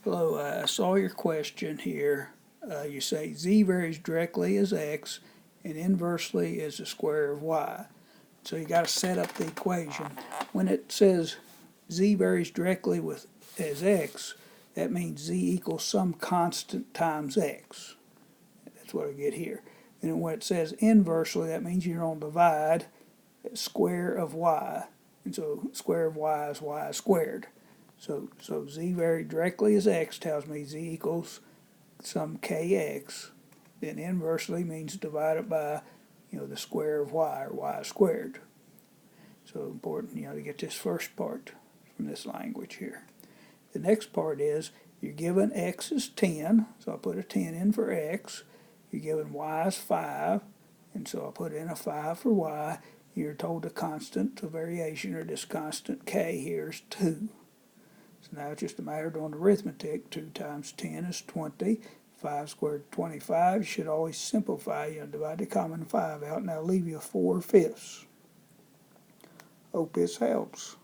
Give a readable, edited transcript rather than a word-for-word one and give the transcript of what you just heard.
Hello, I saw your question here. You say z varies directly as x and inversely as the square of y. So you got to set up the equation. When it says z varies directly as x, that means z equals some constant times x. That's what I get here. And when it says inversely, that means you're going to divide square of y. And so square of y is squared. So z varied directly as x tells me z equals some kx. Then inversely means divided by, the square of y, or y squared. So important, to get this first part from this language here. The next part is you're given x is 10, so I put a 10 in for x. You're given y is 5, and so I put in a 5 for y. You're told the constant, the variation, or this constant k here is 2. So now it's just a matter of doing arithmetic. 2 times 10 is 20. 5 squared is 25. You should always simplify. Divide the common 5 out, and that'll leave you 4/5. Hope this helps.